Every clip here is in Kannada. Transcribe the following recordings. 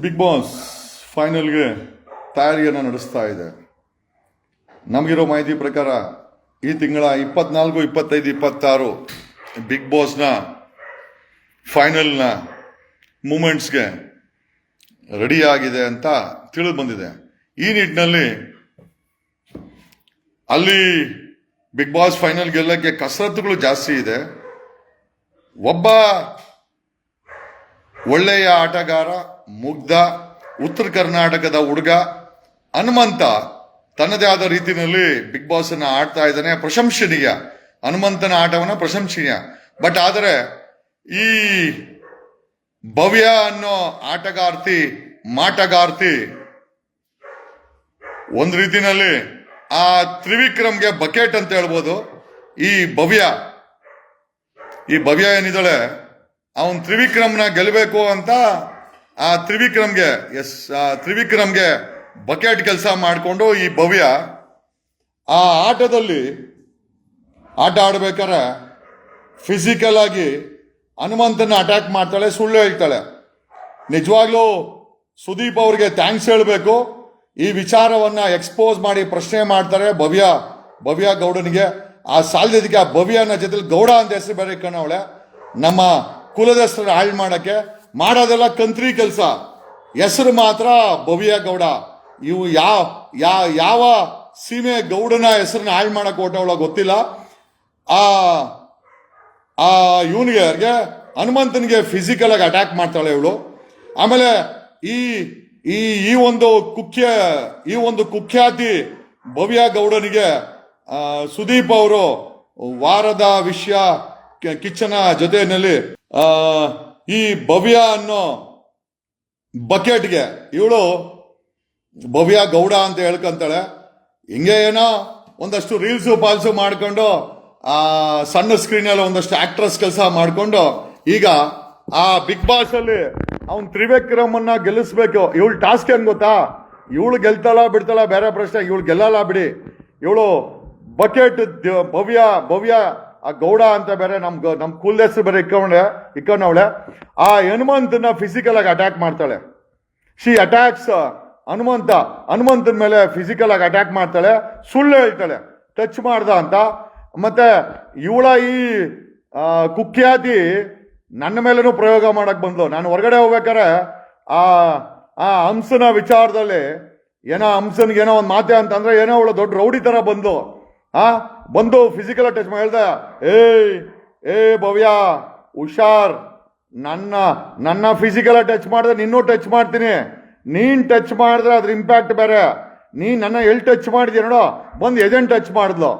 ಬಿಗ್ ಬಾಸ್ ಫೈನಲ್ಗೆ ತಯಾರಿಯನ್ನು ನಡೆಸ್ತಾ ಇದೆ. ನಮಗಿರೋ ಮಾಹಿತಿ ಪ್ರಕಾರ ಈ ತಿಂಗಳ 24, 25, 26 ಬಿಗ್ ಬಾಸ್ನ ಫೈನಲ್ನ ಮೂಮೆಂಟ್ಸ್ಗೆ ರೆಡಿ ಆಗಿದೆ ಅಂತ ತಿಳಿದು ಬಂದಿದೆ. ಈ ನಿಟ್ಟಿನಲ್ಲಿ ಅಲ್ಲಿ ಬಿಗ್ ಬಾಸ್ ಫೈನಲ್ ಗೆಲ್ಲಕ್ಕೆ ಕಸರತ್ತುಗಳು ಜಾಸ್ತಿ ಇದೆ. ಒಬ್ಬ ಒಳ್ಳೆಯ ಆಟಗಾರ, ಮುಗ್ಧ ಉತ್ತರ ಕರ್ನಾಟಕದ ಹುಡುಗ ಹನುಮಂತ ತನ್ನದೇ ಆದ ರೀತಿಯಲ್ಲಿ ಬಿಗ್ ಬಾಸ್ ಅನ್ನ ಆಡ್ತಾ ಇದ್ದಾನೆ. ಪ್ರಶಂಸನೀಯ, ಹನುಮಂತನ ಆಟವನ್ನ ಪ್ರಶಂಸನೀಯ. ಬಟ್ ಆದರೆ ಈ ಭವ್ಯ ಅನ್ನೋ ಮಾಟಗಾರ್ತಿ ಒಂದ್ ರೀತಿನಲ್ಲಿ ಆ ತ್ರಿವಿಕ್ರಮ್ಗೆ ಬಕೆಟ್ ಅಂತ ಹೇಳ್ಬೋದು. ಈ ಭವ್ಯ ಏನಿದ್ದಾಳೆ, ಅವನ್ ತ್ರಿವಿಕ್ರಮ್ನ ಗೆಲ್ಲಬೇಕು ಅಂತ ಆ ತ್ರಿವಿಕ್ರಮ್ಗೆ ಬಕೆಟ್ ಕೆಲಸ ಮಾಡಿಕೊಂಡು ಈ ಭವ್ಯ ಆ ಆಟದಲ್ಲಿ ಆಟ ಆಡ್ಬೇಕಾರೆ ಫಿಸಿಕಲ್ ಆಗಿ ಹನುಮಂತನ ಅಟ್ಯಾಕ್ ಮಾಡ್ತಾಳೆ, ಸುಳ್ಳು ಹೇಳ್ತಾಳೆ. ನಿಜವಾಗ್ಲೂ ಸುದೀಪ್ ಅವ್ರಿಗೆ ಥ್ಯಾಂಕ್ಸ್ ಹೇಳಬೇಕು. ಈ ವಿಚಾರವನ್ನ ಎಕ್ಸ್ಪೋಸ್ ಮಾಡಿ ಪ್ರಶ್ನೆ ಮಾಡ್ತಾರೆ ಭವ್ಯ ಗೌಡನಿಗೆ. ಆ ಸಾಲದಕ್ಕೆ ಆ ಭವ್ಯನ ಜೊತೆ ಗೌಡ ಅಂತ ಹೆಸರು ಬೇರೆ ಕಣವಳೆ. ನಮ್ಮ ಕುಲದ ಹೆಸರು ಹಾಳು ಮಾಡೋದೆಲ್ಲ ಕಂತ್ರಿ ಕೆಲಸ. ಹೆಸರು ಮಾತ್ರ ಭವ್ಯ ಗೌಡ. ಇವು ಯಾವ ಸೀಮೆ ಗೌಡನ ಹೆಸರನ್ನ ಹಾಳು ಮಾಡಕ್ ಹೊಟ್ಟವಳ ಗೊತ್ತಿಲ್ಲ. ಆ ಇವನಿಗೆ ಹನುಮಂತನಿಗೆ ಫಿಸಿಕಲ್ ಆಗಿ ಅಟ್ಯಾಕ್ ಮಾಡ್ತಾಳೆ ಇವಳು. ಆಮೇಲೆ ಈ ಒಂದು ಕುಖ್ಯಾತಿ ಭವ್ಯ ಗೌಡನಿಗೆ ಸುದೀಪ್ ಅವರು ವಾರದ ವಿಷಯ ಕಿಚ್ಚನ ಜೊತೆಯಲ್ಲಿ ಈ ಭವ್ಯ ಅನ್ನೋ ಬಕೆಟ್ಗೆ ಇವಳು ಭವ್ಯ ಗೌಡ ಅಂತ ಹೇಳ್ಕೊಂತಾಳೆ. ಹಿಂಗೆ ಏನೋ ಒಂದಷ್ಟು ರೀಲ್ಸು ಪಾಲ್ಸು ಮಾಡ್ಕೊಂಡು ಸಣ್ಣ ಸ್ಕ್ರೀನಲ್ಲಿ ಒಂದಷ್ಟು ಆಕ್ಟ್ರೆಸ್ ಕೆಲಸ ಮಾಡ್ಕೊಂಡು ಈಗ ಆ ಬಿಗ್ ಬಾಸ್ ಅಲ್ಲಿ ಅವನ್ ತ್ರಿವಿಕ್ರಮನ್ನ ಗೆಲ್ಲಿಸ್ಬೇಕು. ಇವಳು ಟಾಸ್ಕ್ ಏನ್ ಗೊತ್ತಾ? ಇವಳು ಗೆಲ್ತಲ್ಲ ಬಿಡ್ತಲ್ಲ ಬೇರೆ ಪ್ರಶ್ನೆ, ಇವಳು ಗೆಲ್ಲಲ್ಲ ಬಿಡಿ. ಇವಳು ಬಕೆಟ್ ಭವ್ಯ ಆ ಗೌಡ ಅಂತ ಬೇರೆ ನಮ್ ಕುಲ್ ಹೆಸರು ಬೇರೆ ಇಕ್ಕೊಂಡವಳೆ. ಆ ಹನುಮಂತನ ಫಿಸಿಕಲ್ ಆಗಿ ಅಟ್ಯಾಕ್ ಮಾಡ್ತಾಳೆ. ಶಿ ಅಟ್ಯಾಕ್ಸ್ ಹನುಮಂತನ ಮೇಲೆ ಫಿಸಿಕಲ್ ಆಗಿ ಅಟ್ಯಾಕ್ ಮಾಡ್ತಾಳೆ, ಸುಳ್ಳು ಹೇಳ್ತಾಳೆ ಟಚ್ ಮಾಡ್ದ ಅಂತ. ಮತ್ತೆ ಇವಳ ಈ ಕುಖ್ಯಾತಿ ನನ್ನ ಮೇಲೇನು ಪ್ರಯೋಗ ಮಾಡಕ್ ಬಂದ್ಲು. ನಾನು ಹೊರಗಡೆ ಹೋಗ್ಬೇಕಾರೆ ಆ ಹಂಸನ ವಿಚಾರದಲ್ಲಿ ಹಂಸನ್ಗೆ ಏನೋ ಒಂದು ಮಾತೆ ಅಂತಂದ್ರೆ ಏನೋ ಅವಳು ದೊಡ್ಡ ರೌಡಿ ತರ ಬಂದು ಫಿಸಿಕಲ್ ಟಚ್ ಹೇಳ್ದ, ಏ ಭವ್ಯ ಹುಷಾರ್, ನನ್ನ ಫಿಸಿಕಲ್ ಟಚ್ ಮಾಡಿದ್ರೆ ನಿನ್ನೂ ಟಚ್ ಮಾಡ್ತೀನಿ. ನೀನ್ ಟಚ್ ಮಾಡಿದ್ರೆ ಅದ್ರ ಇಂಪ್ಯಾಕ್ಟ್ ಬೇರೆ. ನೀನ್ ನನ್ನ ಎಲ್ಲಿ ಟಚ್ ಮಾಡಿದ್ಯ ನೋಡೋ, ಬಂದು ಎದೆನ್ ಟಚ್ ಮಾಡಿದ್ಲು.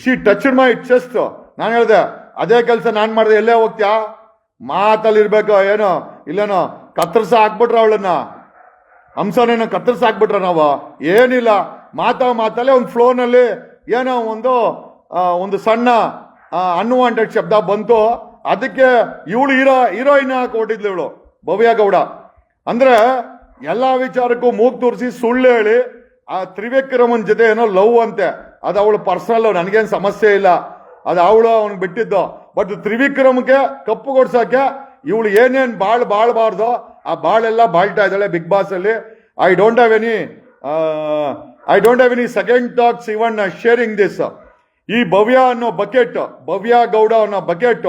She touch my chest. ನಾನು ಹೇಳ್ದೆ ಅದೇ ಕೆಲಸ ನಾನ್ ಮಾಡಿದೆ, ಎಲ್ಲೇ ಹೋಗ್ತ್ಯಾ? ಮಾತಲ್ಲಿ ಇರ್ಬೇಕು. ಏನೋ ಇಲ್ಲೇನೋ ಕತ್ತರ್ಸ ಹಾಕ್ಬಿಟ್ರ ಅವಳನ್ನ, ಹಂಸನೇನೋ ಕತ್ತರ್ಸ ಹಾಕ್ಬಿಟ್ರ ನಾವು? ಏನಿಲ್ಲ, ಮಾತಲ್ಲೇ ಒಂದು ಫ್ಲೋನಲ್ಲಿ ಏನೋ ಒಂದು ಸಣ್ಣ ಅನ್ವಾಂಟೆಡ್ ಶಬ್ದ ಬಂತು. ಅದಕ್ಕೆ ಇವಳು ಹೀರೋಯಿನ್ ಕೊಟ್ಟಿದ್ಲು ಇವಳು ಭವ್ಯ ಗೌಡ. ಅಂದ್ರೆ ಎಲ್ಲಾ ವಿಚಾರಕ್ಕೂ ಮೂಗ್ ತೋರಿಸಿ ಸುಳ್ಳು ಹೇಳಿ ಆ ತ್ರಿವಿಕ್ರಮನ್ ಜೊತೆ ಏನೋ ಲವ್ ಅಂತೆ. ಅದು ಅವಳು ಪರ್ಸನಲ್, ನನಗೇನು ಸಮಸ್ಯೆ ಇಲ್ಲ, ಅದು ಅವಳು ಅವನಿಗೆ ಬಿಟ್ಟಿದ್ದು. ಬಟ್ ತ್ರಿವಿಕ್ರಮ್ಗೆ ಕಪ್ಪು ಕೊಡ್ಸಕ್ಕೆ ಇವಳು ಏನೇನ್ ಬಾಳ್ಬಾರ್ದು ಆ ಬಾಳೆಲ್ಲ ಬಾಳ್ತಾ ಇದ್ದಾಳೆ ಬಿಗ್ ಬಾಸ್ ಅಲ್ಲಿ. I don't have any second thoughts even sharing this. ಈ ಭವ್ಯ ಗೌಡ ಅನ್ನೋ ಬಕೆಟ್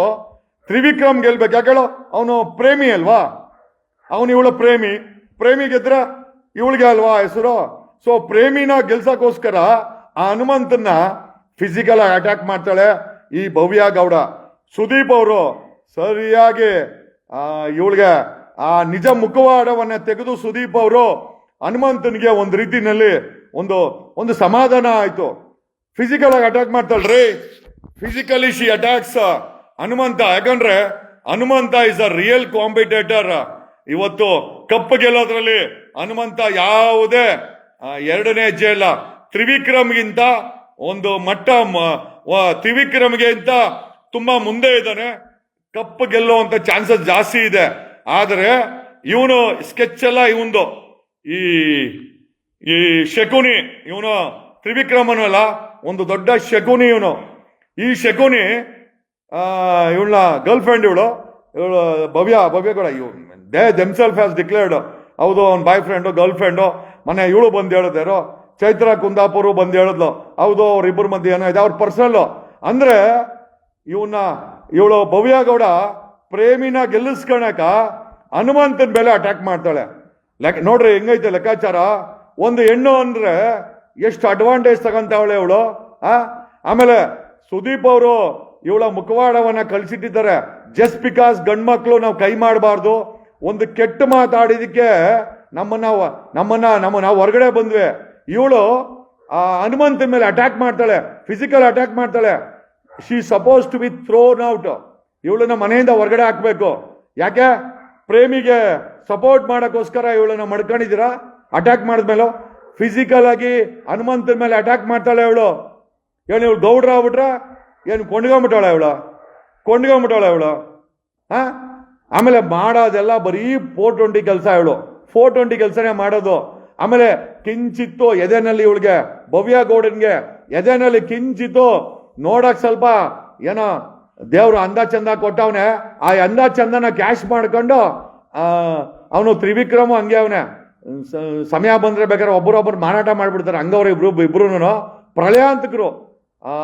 ತ್ರಿವಿಕ್ರಮ್ ಗೆಲ್ಬೇಕು. ಯಾಕೇಳು, ಅವನು ಪ್ರೇಮಿ ಅಲ್ವಾ? ಇವಳ ಪ್ರೇಮಿ ಗೆದ್ರ ಇವಳಿಗೆ ಅಲ್ವಾ ಹೆಸರು? ಸೊ ಪ್ರೇಮಿನ ಗೆಲ್ಸಕ್ಕೋಸ್ಕರ ಆ ಹನುಮಂತನ ಫಿಸಿಕಲ್ ಆಗಿ ಅಟ್ಯಾಕ್ ಮಾಡ್ತಾಳೆ ಈ ಭವ್ಯ ಗೌಡ. ಸುದೀಪ್ ಅವರು ಸರಿಯಾಗಿ ಇವಳಿಗೆ ಆ ನಿಜ ಮುಖವಾಡವನ್ನ ತೆಗೆದು ಸುದೀಪ್ ಅವರು ಹನುಮಂತನಿಗೆ ಒಂದು ರೀತಿನಲ್ಲಿ ಒಂದು ಸಮಾಧಾನ ಆಯ್ತು. ಫಿಸಿಕಲ್ ಆಗಿ ಅಟ್ಯಾಕ್ ಮಾಡ್ತಾಳ್ರಿ. Physically she attacks Hanumantha. ಯಾಕಂದ್ರೆ Hanumantha is a real competitor. ಇವತ್ತು ಕಪ್ಪು ಗೆಲ್ಲೋದ್ರಲ್ಲಿ ಹನುಮಂತ ಯಾವುದೇ ಎರಡನೇ ಹೆಜ್ಜೆ ಇಲ್ಲ. ತ್ರಿವಿಕ್ರಮ್ಗಿಂತ ಒಂದು ತ್ರಿವಿಕ್ರಮ್ಗಿಂತ ತುಂಬಾ ಮುಂದೆ ಇದ್ದಾನೆ. ಕಪ್ಪು ಗೆಲ್ಲುವಂತ ಚಾನ್ಸಸ್ ಜಾಸ್ತಿ ಇದೆ. ಆದರೆ ಇವನು ಸ್ಕೆಚ್ ಎಲ್ಲ ಇವಂದು ಈ ಶಕುನಿ, ಇವನು ತ್ರಿವಿಕ್ರಮನಲ್ಲ, ಒಂದು ದೊಡ್ಡ ಶಕುನಿ ಇವನು. ಈ ಶಕುನಿ ಇವಳ ಗರ್ಲ್ ಫ್ರೆಂಡ್, ಇವಳು ಭವ್ಯ ಕೂಡ ದೇ ದೆಮ್ಸೆಲ್ಫ್ ಹ್ಯಾಸ್ ಡಿಕ್ಲೇರ್ಡ್ ಹೌದು ಅವ್ನ ಬಾಯ್ ಫ್ರೆಂಡು ಗರ್ಲ್ ಫ್ರೆಂಡು ಮನೆ ಇವಳು ಬಂದು ಹೇಳಿದ್ರು, ಚೈತ್ರ ಕುಂದಾಪುರ ಬಂದು ಹೇಳಿದ್ಲು, ಹೌದು ಅವ್ರಿಬ್ಬರ ಮಧ್ಯೆ ಏನೋ ಇದೆ, ಅವ್ರ ಪರ್ಸನಲ್ಲು. ಅಂದ್ರೆ ಇವಳು ಭವ್ಯ ಗೌಡ ಪ್ರೇಮಿನ ಗೆಲ್ಲಿಸ್ಕೊಳಕ ಹನುಮಂತನ ಮೇಲೆ ಅಟ್ಯಾಕ್ ಮಾಡ್ತಾಳೆ. ನೋಡ್ರಿ ಹೆಂಗೈತೆ ಲೆಕ್ಕಾಚಾರ. ಒಂದು ಹೆಣ್ಣು ಅಂದ್ರೆ ಎಷ್ಟು ಅಡ್ವಾಂಟೇಜ್ ತಗೊಂತಾವಳೆ ಇವಳು. ಆಮೇಲೆ ಸುದೀಪ್ ಅವರು ಇವಳ ಮುಖವಾಡವನ್ನ ಕಳಿಸಿಟ್ಟಿದ್ದಾರೆ. ಜಸ್ಟ್ ಬಿಕಾಸ್ ಗಂಡ್ಮಕ್ಳು ನಾವು ಕೈ ಮಾಡಬಾರ್ದು, ಒಂದು ಕೆಟ್ಟ ಮಾತಾಡಿದಕ್ಕೆ ನಾವು ಹೊರಗಡೆ ಬಂದ್ವಿ. ಇವಳು ಹನುಮಂತನ ಮೇಲೆ ಅಟ್ಯಾಕ್ ಮಾಡ್ತಾಳೆ, ಫಿಸಿಕಲ್ ಅಟ್ಯಾಕ್ ಮಾಡ್ತಾಳೆ. She suppose to be thrown out. ಇವಳನ್ನ ಮನೆಯಿಂದ ಹೊರಗಡೆ ಹಾಕ್ಬೇಕು. ಯಾಕೆ? ಪ್ರೇಮಿಗೆ ಸಪೋರ್ಟ್ ಮಾಡೋಕ್ಕೋಸ್ಕರ ಇವಳನ್ನ ಮಡ್ಕೊಂಡಿದ್ದೀರಾ. ಅಟ್ಯಾಕ್ ಮಾಡಿದ್ಮೇಲೆ ಫಿಸಿಕಲ್ ಆಗಿ ಹನುಮಂತನ ಮೇಲೆ ಅಟ್ಯಾಕ್ ಮಾಡ್ತಾಳೆ ಇವಳು. ಏನು ಇವಳು ಗೌಡ್ರ ಆಗ್ಬಿಟ್ರೆ ಏನು ಕೊಂಡ್ಕೊಂಬಿಟ್ಟಾಳೆ ಇವಳು. ಆಮೇಲೆ ಮಾಡೋದೆಲ್ಲ ಬರೀ 420 ಕೆಲಸ. ಇವಳು 420 ಕೆಲಸನೇ ಮಾಡೋದು. ಆಮೇಲೆ ಕಿಂಚಿತ್ತು ಎದೆನಲ್ಲಿ ಇವಳಿಗೆ, ಭವ್ಯ ಗೌಡನ್ಗೆ ಎದೆನಲ್ಲಿ ಕಿಂಚಿತ್ತು ನೋಡಕ್ ಸ್ವಲ್ಪ ಏನೋ ದೇವ್ರು ಅಂದ ಚಂದ ಕೊಟ್ಟವನೆ. ಆ ಅಂದ ಚಂದನ ಕ್ಯಾಶ್ ಮಾಡ್ಕೊಂಡು ಅವನು ತ್ರಿವಿಕ್ರಮ ಹಂಗೆ ಅವನೇ ಸಮಯ ಬಂದ್ರೆ ಬೇಕಾದ್ರೆ ಒಬ್ಬರೊಬ್ಬರು ಮಾರಾಟ ಮಾಡ್ಬಿಡ್ತಾರೆ. ಹಂಗವ್ರ ಇಬ್ರು ಪ್ರಳಯಾಂತಕರು.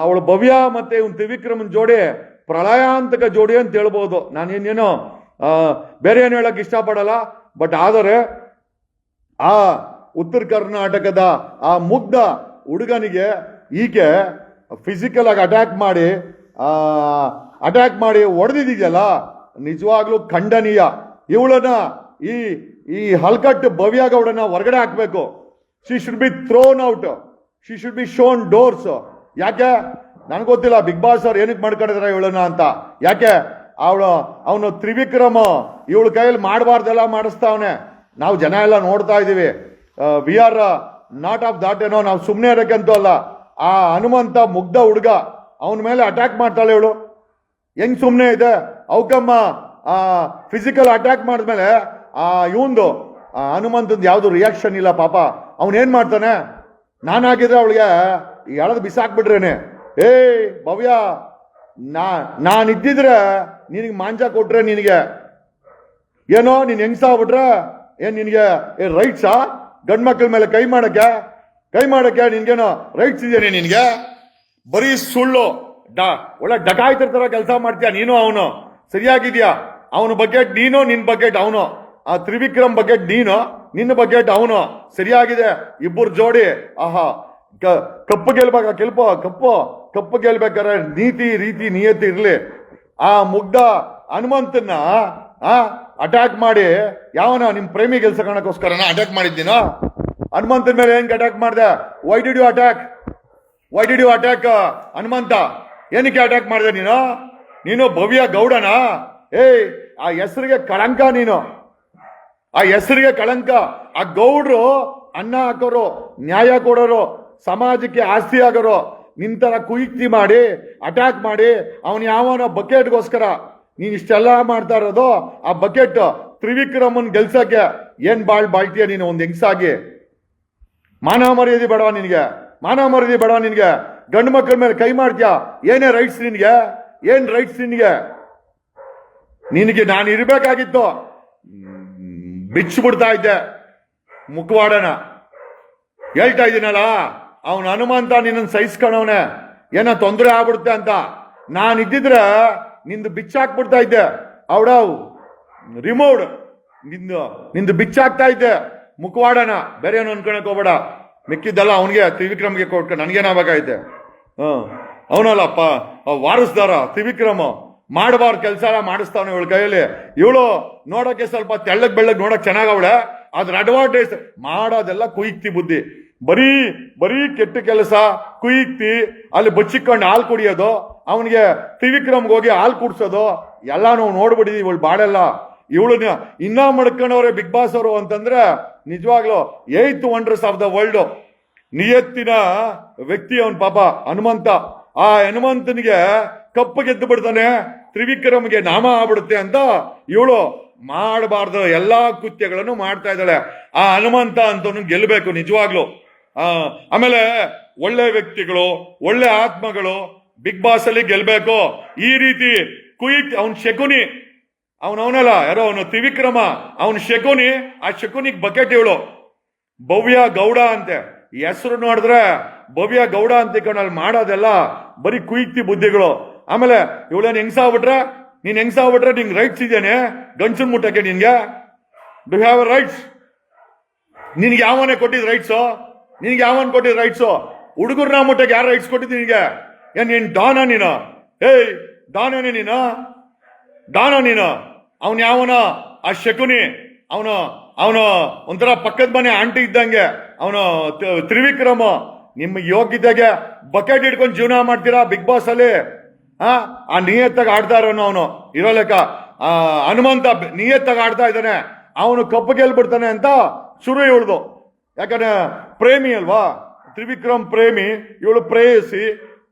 ಅವಳು ಭವ್ಯ ಮತ್ತೆ ಇವನ್ ತ್ರಿವಿಕ್ರಮನ್ ಜೋಡಿ ಪ್ರಳಯಾಂತಕ ಜೋಡಿ ಅಂತ ಹೇಳ್ಬೋದು. ನಾನೇನೇನೋ ಬೇರೆ ಏನು ಹೇಳಕ್ ಇಷ್ಟಪಡಲ್ಲ. ಬಟ್ ಆದರೆ ಆ ಉತ್ತರ ಕರ್ನಾಟಕದ ಆ ಮುಗ್ಧ ಹುಡುಗನಿಗೆ ಈಕೆ ಫಿಸಿಕಲ್ ಆಗಿ ಅಟ್ಯಾಕ್ ಮಾಡಿ ಹೊಡೆದಿದೆಯಲ್ಲ, ನಿಜವಾಗ್ಲೂ ಖಂಡನೀಯ. ಇವಳನ್ನ ಈ ಹಲ್ಕಟ್ಟು ಭವ್ಯ ಗೌಡನ ಹೊರಗಡೆ ಹಾಕ್ಬೇಕು. She should be thrown out, she should be shown doors. ಯಾಕೆ ನನ್ಗೆ ಗೊತ್ತಿಲ್ಲ ಬಿಗ್ ಬಾಸ್ ಅವ್ರು ಏನಕ್ಕೆ ಮಾಡ್ಕೊಂಡಿದಾರೆ ಇವಳನ್ನ ಅಂತ. ಯಾಕೆ ಅವನು ತ್ರಿವಿಕ್ರಮ ಇವಳ ಕೈಯಲ್ಲಿ ಮಾಡಬಾರ್ದೆಲ್ಲ ಮಾಡಿಸ್ತಾವನೆ. ನಾವು ಜನ ಎಲ್ಲ ನೋಡ್ತಾ ಇದೀವಿ. We are not of that. ಏನೋ ನಾವು ಸುಮ್ಮನೆ ಇರೋಕ್ಕಂತೂ ಅಲ್ಲ. ಆ ಹನುಮಂತ ಮುಗ್ಧ ಹುಡುಗ ಅವನ ಮೇಲೆ ಅಟ್ಯಾಕ್ ಮಾಡ್ತಾಳೆ ಇವಳು. ಹೆಂಗ್ ಸುಮ್ಮನೆ ಇದೆ? ಅವಕಮ್ಮ ಫಿಸಿಕಲ್ ಅಟ್ಯಾಕ್ ಮಾಡಿದ್ಮೇಲೆ ಇವಂದು ಹನುಮಂತಂದು ಯಾವುದು ರಿಯಾಕ್ಷನ್ ಇಲ್ಲ ಪಾಪ. ಅವನೇನ್ ಮಾಡ್ತಾನೆ? ನಾನಾಗಿದ್ರೆ ಅವಳಿಗೆ ಎಳೆದು ಬಿಸಾಕ್ಬಿಟ್ರೇನೆ. ಭವ್ಯ, ನಾನಿದ್ದಿದ್ರೆ ನಿನಗೆ ಮಾಂಜ ಕೊಟ್ರೆ ನಿನಗೆ ಏನೋ ನೀನ್ ಹೆಂಗ್ಸ ಆಗ್ಬಿಟ್ರೆ ಏನ್ ನಿನಗೆ ರೈಟ್ಸಾ? ಗಂಡ್ ಮಕ್ಳ ಮೇಲೆ ಕೈ ಮಾಡಕ್ಕೆ ನಿನ್ಗೇನೋ ರೈಟ್ಸ್ ಇದೆಯೇ ನಿನ್ಗೆ? ಬರೀ ಸುಳ್ಳು ಒಳ್ಳೆ ಡಕಾಯ್ತಿರ್ತಾರ ಕೆಲಸ ಮಾಡ್ತೀಯ ನೀನು. ಅವನು ಸರಿಯಾಗಿದ್ಯಾ? ಅವನ ಬಕೆಟ್ ನೀನು, ನಿನ್ ಬಕೆಟ್ ಅವನು. ಆ ತ್ರಿವಿಕ್ರಮ್ ಬಕೆಟ್ ನೀನು, ನಿನ್ನ ಬಕೆಟ್ ಅವನು. ಸರಿಯಾಗಿದೆ ಇಬ್ಬರು ಜೋಡಿ. ಆಹಾ, ಕಪ್ಪು ಗೆಲ್ಬೇಕಾದ್ರೆ ನೀತಿ ರೀತಿ ನಿಯತಿ ಇರ್ಲಿ. ಆ ಮುಗ್ಧ ಹನುಮಂತನ್ನ ಅಟ್ಯಾಕ್ ಮಾಡಿ ಯಾವನ ನಿಮ್ ಪ್ರೇಮಿ ಗೆಲ್ಸಕೋಸ್ಕರನ ಅಟ್ಯಾಕ್ ಮಾಡಿದ್ದೀನೋ? ಹನುಮಂತನ ಮೇಲೆ ಏನ್ ಅಟ್ಯಾಕ್ ಮಾಡಿದೆ? Why did you attack Hanumantha? ಏನಕ್ಕೆ ಅಟ್ಯಾಕ್ ಮಾಡಿದೆ ನೀನು ಭವ್ಯ ಗೌಡನ? ಆ ಹೆಸರಿಗೆ ಕಳಂಕ ನೀನು. ಆ ಹೆಸರಿಗೆ ಕಳಂಕ. ಆ ಗೌಡ್ರು ಅನ್ನ ಹಾಕೋರು, ನ್ಯಾಯ ಕೊಡೋರು, ಸಮಾಜಕ್ಕೆ ಆಸ್ತಿ ಆಗೋರು. ನಿಂತರ ಕುಯುಕ್ತಿ ಮಾಡಿ ಅಟ್ಯಾಕ್ ಮಾಡಿ ಅವನು ಯಾವನ ಬಕೆಟ್ಗೋಸ್ಕರ ನೀನ್ ಇಷ್ಟೆಲ್ಲ ಮಾಡ್ತಾ ಇರೋದು. ಆ ಬಕೆಟ್ ತ್ರಿವಿಕ್ರಮನ್ ಗೆಲ್ಸಕ್ಕೆ ಏನ್ ಬಾಳ್ತೀಯ ನೀನು ಒಂದ್ ಹೆಂಗ್ಸಾಗಿ? ಮಾನ ಮರ್ಯಾದೆ ಬೇಡವಾ ನಿನ್ಗೆ? ಗಂಡು ಮಕ್ಕಳ ಮೇಲೆ ಕೈ ಮಾಡ್ತೀಯ? ಏನೇ ರೈಟ್ಸ್ ನಿನ್ಗೆ? ಏನ್ ರೈಟ್ಸ್ ನಿನಗೆ ನಾನು ಇರ್ಬೇಕಾಗಿತ್ತು. ಬಿಚ್ಚಿಬಿಡ್ತಾ ಇದ್ದೆ ಮುಖವಾಡನ. ಹೇಳ್ತಾ ಇದ್ದೀನಲ್ಲ, ಅವನು ಹನುಮಂತ ನಿನ್ನ ಸಹಿಸ್ಕೊಂಡವನೆ. ಏನೋ ತೊಂದರೆ ಆಗ್ಬಿಡುತ್ತೆ ಅಂತ. ನಾನಿದ್ದಿದ್ರೆ ನಿಂದು ಬಿಚ್ಚಾಕ್ಬಿಡ್ತಾ ಇದ್ದೆ. ಅವಡವ್ ರಿಮೂವ್ಡ್. ನಿಂದು ಬಿಚ್ಚಾಕ್ತಾ ಇದ್ದೆ ಮುಖವಾಡನ. ಬೇರೆ ಏನು ಅನ್ಕೊಳಕ್ ಹೋಗ್ಬೇಡ. ಮಿಕ್ಕಿದ್ದೆಲ್ಲ ಅವನಿಗೆ ತ್ರಿವಿಕ್ರಮ್ಗೆ ಕೊಟ್ಕೊಂಡು ನನಗೇನಾಗಬೇಕಾಯ್ತೆ? ಅವನಲ್ಲಪ್ಪ ವಾರಸ್ದಾರ ತ್ರಿವಿಕ್ರಮ. ಮಾಡಬಾರ್ದು ಕೆಲಸ ಎಲ್ಲ ಮಾಡಿಸ್ತಾವನೆ ಇವಳ ಕೈಯಲ್ಲಿ. ಇವಳು ನೋಡಕ್ಕೆ ಸ್ವಲ್ಪ ತೆಳ್ಳಗ್ ಬೆಳ್ಳಗ್ ನೋಡಕ್ ಚೆನ್ನಾಗವಳೆ. ಅದ್ರ ಅಡ್ವಾಂಟೇಜ್ ಮಾಡೋದೆಲ್ಲ ಕುಯುಕ್ತಿ ಬುದ್ಧಿ. ಬರೀ ಕೆಟ್ಟ ಕೆಲಸ, ಕುಯುಕ್ತಿ. ಅಲ್ಲಿ ಬಚ್ಚಿಕೊಂಡು ಹಾಲು ಕುಡಿಯೋದು, ಅವನಿಗೆ ತ್ರಿವಿಕ್ರಮ್ಗೆ ಹೋಗಿ ಹಾಲು ಕುಡ್ಸೋದು ಎಲ್ಲ ನಾವು ನೋಡ್ಬಿಟ್ಟಿದೀವಿ. ಇವಳು ಬಾಡೆಲ್ಲ ಇವಳನ್ನ ಇನ್ನ ಮಡ್ಕೊಂಡವ್ರೆ ಬಿಗ್ ಬಾಸ್ ಅವರು ಅಂತಂದ್ರೆ ನಿಜವಾಗ್ಲು 8th wonders of the world. ನಿಯತ್ತಿನ ವ್ಯಕ್ತಿ ಅವನ್ ಪಾಪ ಹನುಮಂತ. ಆ ಹನುಮಂತನಿಗೆ ಕಪ್ಪು ಗೆದ್ದು ಬಿಡ್ತಾನೆ, ತ್ರಿವಿಕ್ರಮ್ಗೆ ನಾಮ ಆಗ್ಬಿಡುತ್ತೆ ಅಂತ ಇವಳು ಮಾಡಬಾರ್ದು ಎಲ್ಲಾ ಕೃತ್ಯಗಳನ್ನು ಮಾಡ್ತಾ ಇದ್ದಾಳೆ. ಆ ಹನುಮಂತ ಅಂತ ಗೆಲ್ಲಬೇಕು ನಿಜವಾಗ್ಲು. ಆಮೇಲೆ ಒಳ್ಳೆ ವ್ಯಕ್ತಿಗಳು, ಒಳ್ಳೆ ಆತ್ಮಗಳು ಬಿಗ್ ಬಾಸ್ ಅಲ್ಲಿ ಗೆಲ್ಬೇಕು. ಈ ರೀತಿ ಅವನ್ ಶಕುನಿ. ಅವನವನಲ್ಲ ಯಾರೋ ಅವನು ತ್ರಿವಿಕ್ರಮ, ಅವನು ಶಕುನಿ. ಆ ಶಕುನಿಗೆ ಬಕೆಟ್ ಇವಳು ಭವ್ಯ ಗೌಡ ಅಂತೆ. ಹೆಸರು ನೋಡಿದ್ರೆ ಭವ್ಯ ಗೌಡ ಅಂತ ಅಲ್ಲಿ ಮಾಡೋದೆಲ್ಲ ಬರೀ ಕುಯ್ತಿ ಬುದ್ಧಿಗಳು. ಆಮೇಲೆ ಇವಳೇನು ಹೆಂಗ್ಸಾಗ್ಬಿಟ್ರೆ, ನೀನ್ ಹೆಂಗ್ಸಾಗ್ಬಿಟ್ರೆ ನಿಂಗೆ ರೈಟ್ಸ್ ಇದೇನೆ ಗಂಡಸನ್ ಮುಟ್ಟಕ್ಕೆ? ನಿನ್ಗೆ ಡು ಹ್ಯಾವ್ ರೈಟ್ಸ್? ನಿನ್ಗೆ ಯಾವನೇ ಕೊಟ್ಟಿದ್ ರೈಟ್ಸು? ನಿನ್ಗೆ ಯಾವನ್ ಕೊಟ್ಟಿದ್ ರೈಟ್ಸು? ಹುಡುಗರ್ನ ಮುಟ್ಟಕ್ಕೆ ಯಾರು ರೈಟ್ಸ್ ಕೊಟ್ಟಿದ್ ನಿನ್ಗೆ? ಏನ್ ನೀನ್ ಡಾನ ನೀನು? ಏಯ್ ಡಾನೇ ನೀನು? ಡಾನ ನೀನು? ಅವನ್ ಯಾವನ? ಆ ಶಕುನಿ. ಅವನು ಅವನು ಒಂಥರ ಪಕ್ಕದ ಮನೆ ಆಂಟಿ ಇದ್ದಂಗೆ ಅವನು ತ್ರಿವಿಕ್ರಮ. ನಿಮ್ಮ ಯೋಗ್ಯತೆಗೆ ಬಕೆಟ್ ಹಿಡ್ಕೊಂಡು ಜೀವನ ಮಾಡ್ತೀರಾ ಬಿಗ್ ಬಾಸ್ ಅಲ್ಲಿ? ಆ ನಿಯತ್ತಾಗ ಆಡ್ತಾ ಇರೋನು ಅವನು ಇರೋ ಲೆಕ್ಕ. ಹನುಮಂತ ನಿಯತ್ತಾಗ ಆಡ್ತಾ ಇದ್ದಾನೆ, ಅವನು ಕಪ್ಪು ಗೆಲ್ಬಿಡ್ತಾನೆ ಅಂತ ಶುರು ಇವಳ್ದು. ಯಾಕಂದ್ರೆ ಪ್ರೇಮಿ ಅಲ್ವಾ, ತ್ರಿವಿಕ್ರಮ್ ಪ್ರೇಮಿ, ಇವಳು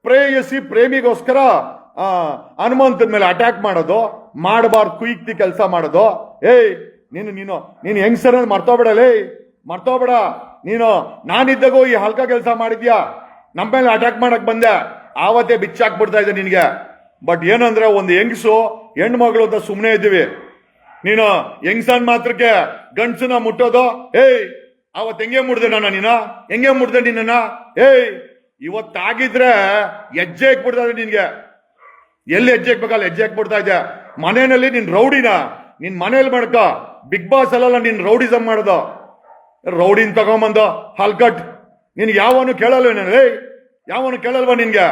ಪ್ರೇಯಸಿ ಪ್ರೇಮಿಗೋಸ್ಕರ ಹನುಮಂತನ ಮೇಲೆ ಅಟ್ಯಾಕ್ ಮಾಡೋದು, ಮಾಡಬಾರ್ದು ಕುಯ್ತಿ ಕೆಲಸ ಮಾಡೋದು. ಏಯ್ ನೀನು ನೀನು ನೀನು ಹೆಂಗ್ಸರ್ ಮರ್ತೋಗ್ಬೇಡಲೇ, ಮರ್ತೋಗ್ಬೇಡ ನೀನು. ನಾನಿದ್ದಾಗೂ ಈ ಹಲ್ಕ ಕೆಲಸ ಮಾಡಿದ್ಯಾ, ನಮ್ಮ ಮೇಲೆ ಅಟ್ಯಾಕ್ ಮಾಡಕ್ ಬಂದೆ, ಆವತ್ತೇ ಬಿಚ್ಚಾಕ್ಬಿಡ್ತಾ ಇದ್ದೆ ನಿನ್ಗೆ. ಬಟ್ ಏನಂದ್ರೆ ಒಂದು ಹೆಂಗಸು ಹೆಣ್ಮಗಳು ಅಂತ ಸುಮ್ಮನೆ ಇದ್ದೀವಿ. ನೀನು ಹೆಂಗ್ಸನ್ ಮಾತ್ರಕ್ಕೆ ಗಂಡ್ಸನ ಮುಟ್ಟೋದು. ಏಯ್ ಅವತ್ ಹೆಂಗೆ ಮುಡ್ದೆ ನೀನ? ಹೆಂಗೆ ಮುಡ್ದೆ ನಿನ್ನ? ಏಯ್ ಇವತ್ತಾಗಿದ್ರೆ ಹೆಜ್ಜೆ ಹಾಕ್ಬಿಡ್ತಾ ಇದ್ದೆ ನಿನ್ಗೆ. ಎಲ್ಲಿ ಹೆಜ್ಜೆ ಹಾಕ್ಬೇಕಲ್ಲ ಹೆಜ್ಜೆ ಹಾಕ್ಬಿಡ್ತಾ ಇದ್ದೆ. ಮನೆಯಲ್ಲಿ ನಿನ್ ರೌಡಿನ ನಿನ್ ಮನೇಲಿ ಮಾಡ್ಕ. ಬಿಗ್ ಬಾಸ್ ಅಲ್ಲ ನಿನ್ ರೌಡಿಸಮ್ ಮಾಡೋದು. ರೌಡಿನ್ ತಗೊಂಬಂದು ಹಲ್ಕಟ್. ನಿನ್ಗೆ ಯಾವನು ಕೇಳಲ್ವ? ಏಯ್ ಯಾವನು ಕೇಳಲ್ವ ನಿನ್ಗೆ?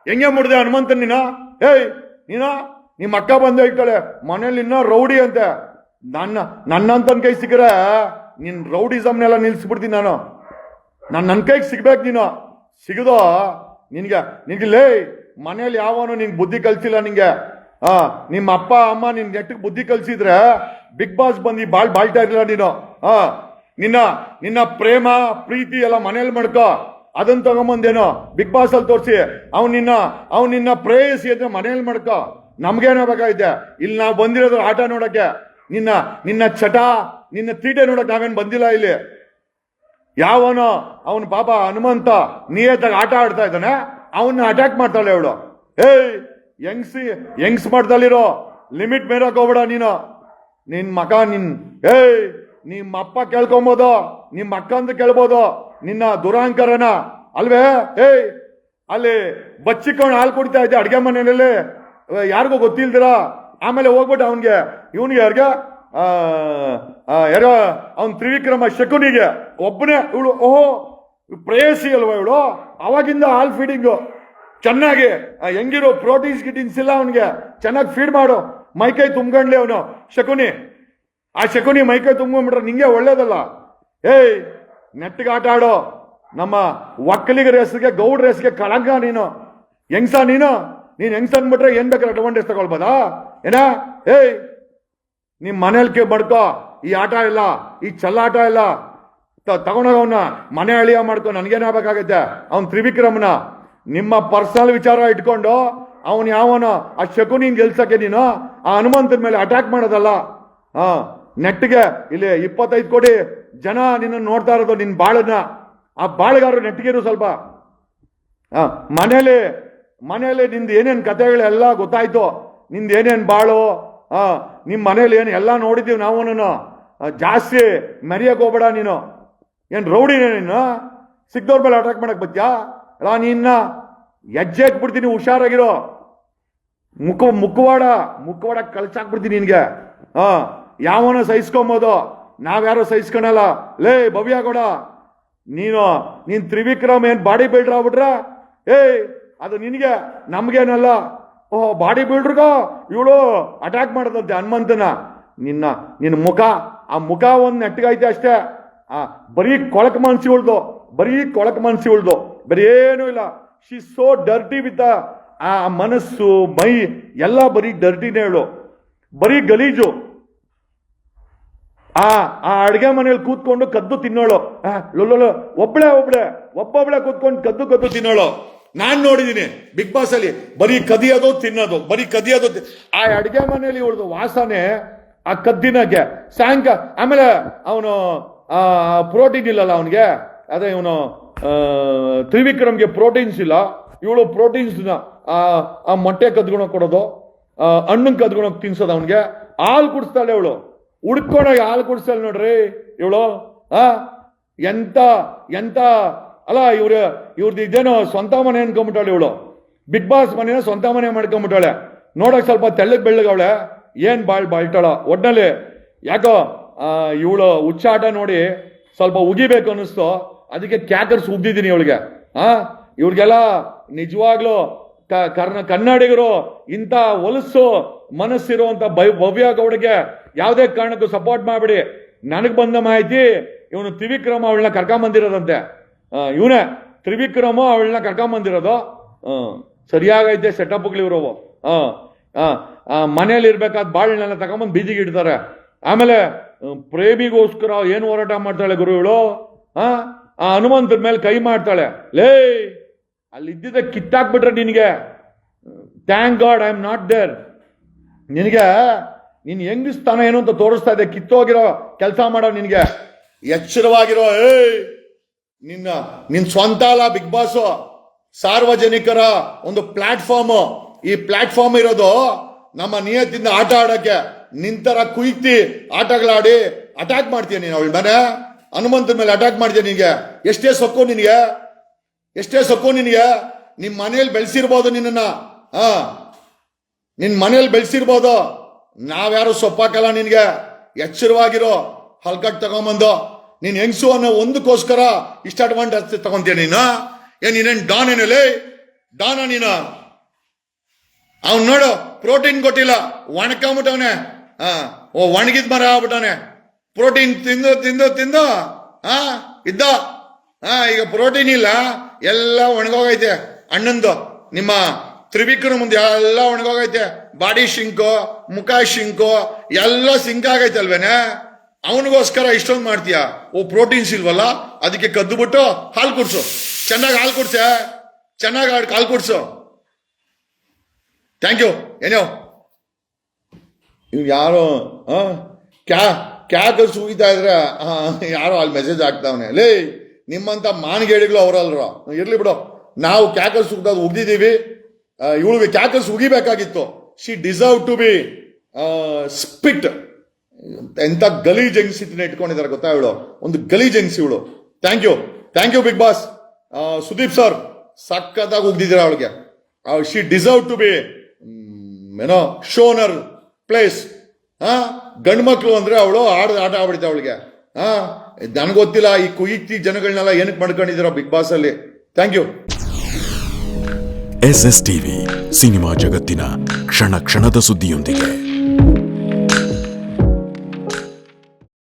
ಹೆಂಗೆ ಮುಡ್ದೆ ಹನುಮಂತನ್ ನೀನ? ಏಯ್ ನೀನ ನಿಮ್ಮ ಅಕ್ಕ ಬಂದು ಹೇಳ್ತಾಳೆ ಮನೇಲಿ ಇನ್ನ ರೌಡಿ ಅಂತೆ. ನನ್ನಂತನ್ ಕೈ ಸಿಕ್ಕರೆ ನಿನ್ ರೌಡಿಸಮ್ನೆಲ್ಲ ನಿಲ್ಸ್ಬಿಡ್ತೀನಿ ನಾನು. ನನ್ನ ಕೈಗೆ ಸಿಗ್ಬೇಕು ನೀನು. ಸಿಗದೋ ನಿನ್ಗೆ ಲೇ ಮನೇಲಿ ಯಾವನು ನಿನ್ಗೆ ಬುದ್ಧಿ ಕಲ್ಸಿಲ್ಲ ನಿಂಗೆ. ನಿಮ್ಮ ಅಪ್ಪ ಅಮ್ಮ ನಿನ್ ನೆಟ್ಟಿಗೆ ಬುದ್ಧಿ ಕಲ್ಸಿದ್ರೆ ಬಿಗ್ ಬಾಸ್ ಬಂದು ಬಾಳ್ತಾ ಇರಲಿಲ್ಲ ನೀನು. ನಿನ್ನ ಪ್ರೇಮ ಪ್ರೀತಿ ಎಲ್ಲ ಮನೇಲಿ ಮಾಡ್ಕೋ. ಅದನ್ನ ತಗೊಂಬಂದೇನೋ ಬಿಗ್ ಬಾಸ್ ಅಲ್ಲಿ ತೋರಿಸಿ ಅವ್ನು ನಿನ್ನ ಪ್ರೇಯಸಿ ಅಂದ್ರೆ ಮನೇಲಿ ಮಾಡ್ಕೋ. ನಮ್ಗೇನೋ ಬೇಕಾಗಿದೆ ಇಲ್ಲಿ? ನಾವು ಬಂದಿರೋದು ಆಟ ನೋಡಕ್ಕೆ. ನಿನ್ನ ಚಟ ನಿನ್ನ ತೀಟೆ ನೋಡಕ್ ನಾವೇನ್ ಬಂದಿಲ್ಲ ಇಲ್ಲಿ. ಯಾವನೋ ಅವನು ಪಾಪ ಹನುಮಂತ ನಿಯತ್ತಾಗಿ ಆಟ ಆಡ್ತಾ ಇದ್ದಾನೆ, ಅವನ್ನ ಅಟ್ಯಾಕ್ ಮಾಡ್ತಾಳೆ ಅವಳು. ಏಯ್ ಯಂಗ್ಸ್ ಮಾಡ್ದಲ್ಲಿರೋ ಲಿಮಿಟ್ ಮೇರಕ್ ಹೋಗ್ಬೇಡ ನೀನು. ನಿನ್ ಮಗ ಏಯ್ ನಿಮ್ಮ ಅಪ್ಪ ಕೇಳ್ಕೊಬೋದು, ನಿಮ್ಮ ಅಕ್ಕ ಅಂತ ಕೇಳ್ಬೋದು. ನಿನ್ನ ದುರಾಂಕರನ ಅಲ್ವೇ? ಏಯ್ ಅಲ್ಲಿ ಬಚ್ಚಿಕೊಂಡು ಹಾಲು ಕುಡಿತಾ ಇದ್ದೆ ಅಡ್ಗೆ ಮನೆಯಲ್ಲಿ, ಯಾರಿಗೂ ಗೊತ್ತಿಲ್ದಿರ. ಆಮೇಲೆ ಹೋಗ್ಬಿಟ್ಟು ಇವನಿಗೆ ಯಾರಿಗೆ ಯಾರೋ ಅವನ್ ತ್ರಿವಿಕ್ರಮ ಶಕುನಿಗೆ ಒಬ್ಬನೇ ಇವಳು. ಓಹೋ ಪ್ರೇಯಸಿ ಅಲ್ವಾ ಇವಳು? ಅವಾಗಿಂದ ಹಾಲ್ ಫೀಡಿಂಗು ಚೆನ್ನಾಗಿ ಹೆಂಗಿರೋ ಪ್ರೋಟೀನ್ಸ್ ಗಿಟೀನ್ಸ್ ಇಲ್ಲ ಅವನಿಗೆ, ಚೆನ್ನಾಗಿ ಫೀಡ್ ಮಾಡು. ಮೈಕೈ ತುಂಬ್ಕೊಂಡ್ಲಿ ಅವನು ಶಕುನಿ. ಆ ಶಕುನಿ ಮೈಕೈ ತುಂಬ್ಕೊಂಡ್ಬಿಟ್ರೆ ನಿಂಗೆ ಒಳ್ಳೇದಲ್ಲ. ಏಯ್ ನೆಟ್ಟಿಗೆ ಆಟ ಆಡೋ. ನಮ್ಮ ಒಕ್ಕಲಿಗರ ಹೆಸರಿಗೆ ಗೌಡ್ರ ಹೆಸರಿಗೆ ಕಳಂಕ ನೀನು. ನೀನು ಹೆಂಗ್ಸ ಅಂದ್ಬಿಟ್ರೆ ಏನ್ ಬೇಕಾದ್ರೆ ಅಡ್ವಾಂಟೇಜ್ ತಗೊಳ್ಬೋದಾ ಏನ? ಏಯ್ ನಿಮ್ ಮನೇಲಿ ಬಡ್ಕೋ. ಈ ಆಟ ಇಲ್ಲ, ಈ ಚಲ್ಲಾಟ ಇಲ್ಲ. ತಗೊಂಡೋಗ ಅವನ್ನ ಮನೆ ಅಳಿಯ ಮಾಡ್ಕೊ. ನನ್ಗೇನಾಗಬೇಕಾಗತ್ತೆ? ಅವ್ನ್ ತ್ರಿವಿಕ್ರಮನ ನಿಮ್ಮ ಪರ್ಸನಲ್ ವಿಚಾರ ಇಟ್ಕೊಂಡು ಅವನ್ ಯಾವನ ಆ ಶಕುನಿನ್ ಗೆಲ್ಸಕ್ಕೆ ನೀನು ಆ ಹನುಮಂತನ ಮೇಲೆ ಅಟ್ಯಾಕ್ ಮಾಡೋದಲ್ಲ. ನೆಟ್ಟಿಗೆ ಇಲ್ಲಿ 25 ಕೋಟಿ ಜನ ನಿನ್ನ ನೋಡ್ತಾ ಇರೋದು ನಿನ್ ಬಾಳನ್ನ. ಆ ಬಾಳಗಾರರು ನೆಟ್ಟಿಗೆರು ಸ್ವಲ್ಪ. ಮನೇಲಿ ನಿಂದ ಏನೇನ್ ಕಥೆಗಳೆಲ್ಲ ಗೊತ್ತಾಯ್ತು. ನಿಂದ ಏನೇನ್ ಬಾಳು, ನಿಮ್ ಮನೇಲಿ ಏನು ಎಲ್ಲ ನೋಡಿದೀವಿ ನಾವು. ಜಾಸ್ತಿ ಮೆರಿಯಕ್ ಹೋಗ್ಬೇಡ ನೀನು. ಏನ್ ರೌಡಿನೇ ನೀನು? ಸಿಕ್ದವ್ರ ಮೇಲೆ ಅಟ್ಯಾಕ್ ಮಾಡಕ್ ಬತ್ಯಾ? ಅಲ್ಲ ನಿನ್ನ ಹೆಜ್ಜೆ ಹಾಕ್ಬಿಡ್ತೀನಿ, ಹುಷಾರಾಗಿರೋ. ಮುಖವಾಡ ಕಳ್ಸಾಕ್ಬಿಡ್ತೀನಿ ನಿನ್ಗೆ. ಯಾವನ ಸಹಿಸ್ಕೊಂಬೋದು, ನಾವ್ಯಾರೋ ಸಹಿಸ್ಕೊಳಲ್ಲ. ಲೇ ಭವ್ಯ ಗೌಡ, ನೀನ್ ತ್ರಿವಿಕ್ರಮ್ ಏನ್ ಬಾಡಿ ಬಿಲ್ಡರ್ ಆಗ್ಬಿಟ್ರ? ಏಯ್ ಅದು ನಿನ್ಗೆ, ನಮ್ಗೇನಲ್ಲ. ಓಹೋ ಬಾಡಿ ಬಿಲ್ಡರ್ಗ ಇವಳು ಅಟ್ಯಾಕ್ ಮಾಡೋದಂತೆ ಹನುಮಂತನ. ನಿನ್ನ ಮುಖ, ಆ ಮುಖ ಒಂದ್ ನೆಟ್ಟಗೈತೆ ಅಷ್ಟೇ. ಬರೀ ಕೊಳಕ್ ಮನ್ಸಿ ಉಳ್ದು, ಬರೀ ಏನೂ ಇಲ್ಲ. ಶಿ ಸೋ ಡರ್ಟಿ ವಿತ್ ಆ ಮನಸ್ಸು ಮೈ ಎಲ್ಲ ಬರೀ ಡರ್ಟಿನೇ ಹೇಳು, ಬರೀ ಗಲೀಜು. ಆ ಅಡ್ಗೆ ಮನೇಲಿ ಕೂತ್ಕೊಂಡು ಕದ್ದು ತಿನ್ನೋಳು. ಒಬ್ಬೊಬ್ಳೆ ಕೂತ್ಕೊಂಡು ಕದ್ದು ತಿನ್ನೋಳು. ನಾನ್ ನೋಡಿದೀನಿ ಬಿಗ್ ಬಾಸ್ ಅಲ್ಲಿ. ಬರೀ ಕದಿಯೋದು ತಿನ್ನೋದು. ಆ ಅಡ್ಗೆ ಮನೇಲಿ ಇವಳ್ದು ವಾಸನೆ, ಆ ಕದ್ದಿನಕ್ಕೆ ಸಾಯಂಕಾಲ. ಆಮೇಲೆ ಅವನು ಪ್ರೋಟೀನ್ ಇಲ್ಲಲ್ಲ ಅವನಿಗೆ. ಅದೇ ಇವನು ತ್ರಿವಿಕ್ರಮ್ಗೆ ಪ್ರೋಟೀನ್ಸ್ ಇಲ್ಲ. ಇವಳು ಪ್ರೋಟೀನ್ಸ್ ಆ ಮೊಟ್ಟೆ ಕದ್ಕೊಂಡು ಕೊಡೋದು, ಹಣ್ಣನ್ ಕದ್ಕೊಂಡೋಗಿ ತಿನ್ಸೋದು ಅವನಿಗೆ. ಹಾಲು ಕುಡಿಸ್ತಾಳೆ ಅವಳು, ಹುಡ್ಕೊಂಡೋಗಿ ಹಾಲು ಕುಡಿಸ್ತಾಳೆ ನೋಡ್ರಿ ಇವಳು. ಎಂತ ಎಂತ ಅಲ್ಲ, ಇವ್ರದ್ದು ಇದೇನೋ ಸ್ವಂತ ಮನೆ ಅನ್ಕೊಂಬಿಟ್ಟಾಳೆ ಇವಳು. ಬಿಗ್ ಬಾಸ್ ಮನೇನ ಸ್ವಂತ ಮನೆ ಮಾಡ್ಕೊಂಬಿಟ್ಟಾಳೆ. ನೋಡಕ್ ಸ್ವಲ್ಪ ತೆಳ್ಳಗ್ ಬೆಳ್ಳಗವಳೆ, ಏನ್ ಬಾಳ್ತಾಳ ಒಟ್ನಲ್ಲಿ. ಯಾಕೋ ಇವಳು ಹುಚ್ಚಾಟ ನೋಡಿ ಸ್ವಲ್ಪ ಉಗಿಬೇಕು ಅನ್ನಿಸ್ತು, ಅದಕ್ಕೆ ಕ್ಯಾಕರ್ಸ್ ಉಗ್ದಿದ್ದೀನಿ ಇವಳಿಗೆ. ಇವ್ರಿಗೆಲ್ಲ ನಿಜವಾಗ್ಲೂ ಕನ್ನಡಿಗರು ಇಂಥ ಹೊಲಸು ಮನಸ್ಸಿರುವಂತ ಭವ್ಯ ಗೌಡಗೆ ಯಾವುದೇ ಕಾರಣಕ್ಕೂ ಸಪೋರ್ಟ್ ಮಾಡ್ಬಿಡಿ. ನನಗೆ ಬಂದ ಮಾಹಿತಿ ಇವನು ತ್ರಿವಿಕ್ರಮ ಅವಳನ್ನ ಕರ್ಕೊಂಬಂದಿರೋದಂತೆ. ಇವನೇ ತ್ರಿವಿಕ್ರಮ ಅವಳನ್ನ ಕರ್ಕೊಂಬಂದಿರೋದು. ಸರಿಯಾಗೈತೆ ಸೆಟಪ್ಗಳಿವ್ರವು. ಮನೇಲಿ ಇರ್ಬೇಕಾದ ಬಾಳನ್ನೆಲ್ಲ ತಗೊಂಬಂದು ಬೀದಿಗೆ ಇಡ್ತಾರೆ. ಆಮೇಲೆ ಪ್ರೇಮಿಗೋಸ್ಕರ ಏನು ಹೋರಾಟ ಮಾಡ್ತಾಳೆ ಗುರು ಇವಳು. ಆ ಹನುಮಂತರ ಮೇಲೆ ಕೈ ಮಾಡ್ತಾಳೆ. ಲೇ, ಅಲ್ಲಿ ಇದ್ದಿದ್ದ ಕಿತ್ತಾಕ್ಬಿಟ್ರೆ ನಿನಗೆ. Thank God I am not there. ನಿನಗೆ ನೀನ್ ಹೆಂಗಿಸ್ತಾನ ಏನು ಅಂತ ತೋರಿಸ್ತಾ ಇದೆ. ಕಿತ್ತೋಗಿರೋ ಕೆಲಸ ಮಾಡೋ ನಿನಗೆ ಎಚ್ಚರವಾಗಿರೋ. ನಿನ್ ಸ್ವಂತ ಅಲ್ಲ ಬಿಗ್ ಬಾಸ್, ಸಾರ್ವಜನಿಕರ ಒಂದು ಪ್ಲಾಟ್ಫಾರ್ಮ್. ಈ ಪ್ಲಾಟ್ಫಾರ್ಮ್ ಇರೋದು ನಮ್ಮ ನಿಯತ್ತಿಂದ ಆಟ ಆಡಕ್ಕೆ. ನಿಂತರ ಕುಯ್ತಿ ಆಟಗಳಾಡಿ ಅಟ್ಯಾಕ್ ಮಾಡ್ತೀಯ ನೀನು ಅವಳ ಮನೆ. ಹನುಮಂತನ ಮೇಲೆ ಅಟ್ಯಾಕ್ ಮಾಡ್ತೀಯ. ನಿನಗೆ ಎಷ್ಟೇ ಸೊಕ್ಕು ನಿನಗೆ, ಎಷ್ಟೇ ಸೊಕ್ಕು ನಿನಗೆ. ನಿಮ್ ಮನೇಲಿ ಬೆಳೆಸಿರ್ಬೋದು ನಿನ್ನ, ನಿನ್ ಮನೇಲಿ ಬೆಳೆಸಿರ್ಬೋದು. ನಾವ್ಯಾರು ಸೊಪ್ಪಾಕಲ್ಲ ನಿನ್ಗೆ. ಎಚ್ಚರವಾಗಿರೋ. ಹಲ್ಕಟ್ ತಗೊಂಬಂದು ನೀನ್ ಹೆಂಗ್ಸು ಅನ್ನೋ ಒಂದಕ್ಕೋಸ್ಕರ ಇಷ್ಟ ಅಡ್ವಾಂಟೇಜ್ ತಗೊಂತೀಯ ನೀನು. ನೀನೇನ್ ಡಾನ್ ಏನಲ್ಲಿ ಡಾನ ನೀನು? ಅವ್ನು ನೋಡು, ಪ್ರೋಟೀನ್ ಕೊಟ್ಟಿಲ್ಲ, ಒಣಕೊಂಬಿಟ್ಟವನೆ. ಒಣಗಿದ್ ಮರ ಆಗ್ಬಿಟ್ಟವನೆ. ಪ್ರೋಟೀನ್ ತಿಂದು ತಿಂದು ತಿಂದು ಇದ್ದ. ಈಗ ಪ್ರೋಟೀನ್ ಇಲ್ಲ, ಎಲ್ಲ ಒಣಗೋಗೈತೆ. ಅಣ್ಣಂದು ನಿಮ್ಮ ತ್ರಿವಿಕ್ರಮ ಮುಂದೆ ಎಲ್ಲ ಒಣಗೋಗೈತೆ. ಬಾಡಿ ಶಿಂಕು, ಮುಖ ಶಿಂಕು ಎಲ್ಲ ಸಿಂಕ್ ಆಗೈತೆ ಅಲ್ವೇನೆ. ಅವನಿಗೋಸ್ಕರ ಇಷ್ಟೊಂದು ಮಾಡ್ತೀಯ. ಪ್ರೋಟೀನ್ಸ್ ಇಲ್ವಲ್ಲ, ಅದಕ್ಕೆ ಕದ್ದು ಬಿಟ್ಟು ಹಾಲು ಕುಡ್ಸು. ಚೆನ್ನಾಗಿ ಹಾಲು ಕುಡ್ಸೆ, ಚೆನ್ನಾಗಿ ಹಾಲು ಕುಡ್ಸು. Thank you. ಏನೋ ಇವ್ ಯಾರೋ ಕ್ಯಾಕ್ ಸುಗಿತಾ ಇದ್ರೆ ಯಾರೋ ಅಲ್ಲಿ ಮೆಸೇಜ್ ಆಗ್ತಾವನೆ. ಲೇ, ನಿಮ್ಮಂತ ಮಾನ್ಗೇಡಿಗಳು ಅವರಲ್ರ. ಇರ್ಲಿ ಬಿಡು, ನಾವು ಕ್ಯಾಕಲ್ ಸುಗ್ದಾಗ ಉಗ್ದಿದ್ದೀವಿ. ಇವಳಿಗೆ ಕ್ಯಾಕಲ್ಸ್ ಉಗಿಬೇಕಾಗಿತ್ತು. She deserve to be spit. ಎಂತ ಗಲೀಜ್ ಹೆಂಗ್ಸಿನ ಇಟ್ಕೊಂಡಿದ್ದಾರೆ ಗೊತ್ತಾ ಇವಳು, ಒಂದು ಗಲೀಜ್ ಹೆಂಗ್ಸಿ ಇವಳು. Thank you big boss. Sudeep sir ಸಕ್ಕತ್ತಾಗಿ ಉಗ್ದಿದ್ದೀರ ಅವಳಿಗೆ. ಶಿ ಡಿಸರ್ವ್ ಟು ಬಿ ಏನೋ ಶೋನರ್ ಪ್ಲೇಸ್. ಗಂಡು ಮಕ್ಳು ಅಂದ್ರೆ ಅವಳು ಆಟ ಆಡ್ಬಿಡ್ತಾಳೆ ಅವಳಿಗೆ. ನನಗೊತ್ತಿಲ್ಲ ಈ ಕುಯಿತಿ ಜನಗಳನ್ನೆಲ್ಲ ಏನಕ್ಕೆ ಮಾಡ್ಕೊಂಡಿದ್ದೀರ ಬಿಗ್ ಬಾಸ್ ಅಲ್ಲಿ. Thank you. SS TV, cinema ಜಗತ್ತಿನ ಕ್ಷಣ ಕ್ಷಣದ ಸುದ್ದಿಯೊಂದಿಗೆ.